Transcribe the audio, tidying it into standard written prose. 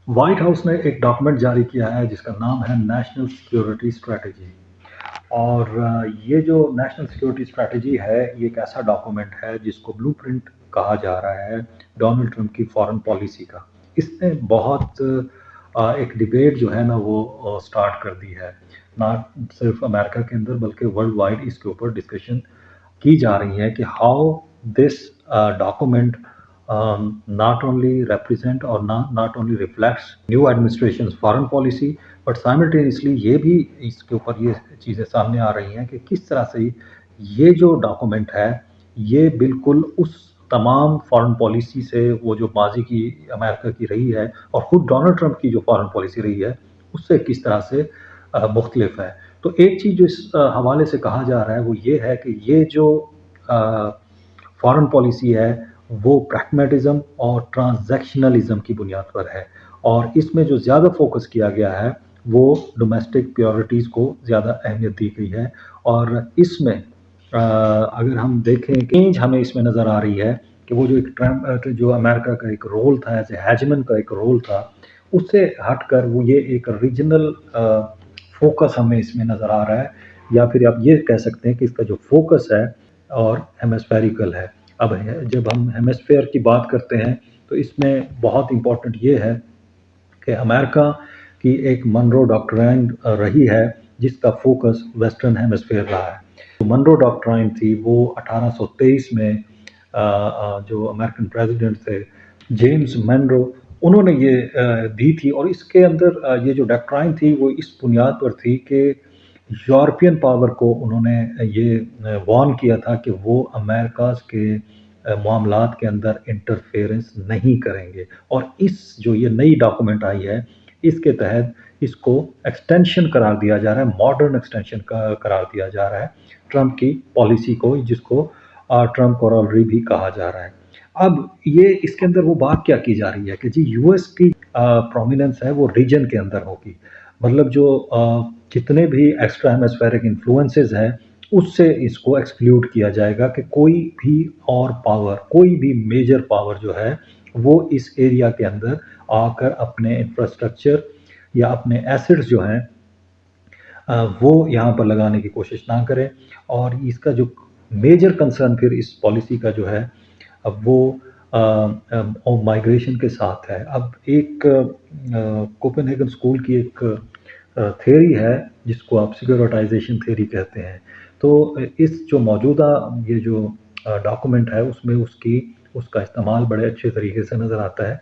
White house ने एक document जारी किया है जिसका नाम है नेशनल सिक्योरिटी स्ट्रेटजी। और ये जो नेशनल सिक्योरिटी स्ट्रेटजी है, ये एक ऐसा डॉक्यूमेंट है जिसको ब्लूप्रिंट कहा जा रहा है डोनाल्ड ट्रंप की फॉरेन पॉलिसी का। इसने बहुत एक डिबेट जो है ना वो स्टार्ट कर दी है, ना सिर्फ अमेरिका के अंदर बल्कि वर्ल्ड वाइड इसके ऊपर डिस्कशन की जा रही है कि how this document not only represent or not only reflects new administration's foreign policy, but simultaneously ये भी इसके ऊपर ये चीज़ें सामने आ रही हैं कि किस तरह से ये जो डॉक्यूमेंट है ये बिल्कुल उस तमाम फॉरेन पॉलिसी से, वो जो माजी की अमेरिका की रही है और खुद डोनाल्ड ट्रंप की जो फॉरेन पॉलिसी रही है, उससे किस तरह से मुख्तलिफ है। तो एक चीज़ जो इस हवाले से कहा जा रहा है वो ये है कि ये जो फॉरेन पॉलिसी है वो प्रैग्मेटिज्म और ट्रांजैक्शनलिज्म की बुनियाद पर है, और इसमें जो ज़्यादा फोकस किया गया है वो डोमेस्टिक प्रायोरिटीज़ को ज़्यादा अहमियत दी गई है। और इसमें अगर हम देखें चेंज हमें इसमें नज़र आ रही है कि वो जो एक ट्रम्प जो अमेरिका का एक रोल था, एज ए हेजमन का एक रोल था, उससे हटकर वो ये एक रीजनल फोकस हमें इसमें नज़र आ रहा है, या फिर आप ये कह सकते हैं कि इसका जो फोकस है और हेमिस्फेरिकल है। अब जब हम हेमिस्फेयर की बात करते हैं तो इसमें बहुत इम्पोर्टेंट ये है कि अमेरिका की एक मनरो डॉक्ट्राइन रही है जिसका फोकस वेस्टर्न हेमिस्फेयर रहा है। जो मनरो डॉक्ट्राइन थी वो 1823 में जो अमेरिकन प्रेसिडेंट थे जेम्स मनरो, उन्होंने ये दी थी। और इसके अंदर ये जो डॉक्ट्राइन थी वो इस बुनियाद पर थी कि यूरोपियन पावर को उन्होंने ये वार्न किया था कि वो अमेरिका के मामलात के अंदर इंटरफेरेंस नहीं करेंगे। और इस जो ये नई डॉक्यूमेंट आई है इसके तहत इसको एक्सटेंशन करार दिया जा रहा है, मॉडर्न एक्सटेंशन का करार दिया जा रहा है ट्रंप की पॉलिसी को, जिसको ट्रंप कॉरिडोर भी कहा जा रहा है। अब ये इसके अंदर वो बात क्या की जा रही है कि जी यूएस की प्रोमिनेंस है वो रीजन के अंदर होगी, मतलब जो जितने भी एक्स्ट्रा हेमिस्फेरिक इन्फ्लुएंसेस हैं उससे इसको एक्सक्लूड किया जाएगा कि कोई भी और पावर, कोई भी मेजर पावर जो है वो इस एरिया के अंदर आकर अपने इंफ्रास्ट्रक्चर या अपने एसेट्स जो हैं वो यहाँ पर लगाने की कोशिश ना करें। और इसका जो मेजर कंसर्न फिर इस पॉलिसी का जो है अब वो माइग्रेशन के साथ है। अब एक कोपेनहेगन स्कूल की एक थ्योरी है जिसको आप सिक्योरिटाइजेशन थ्योरी कहते हैं। तो इस जो मौजूदा ये जो डॉक्यूमेंट है उसमें उसका इस्तेमाल बड़े अच्छे तरीके से नज़र आता है।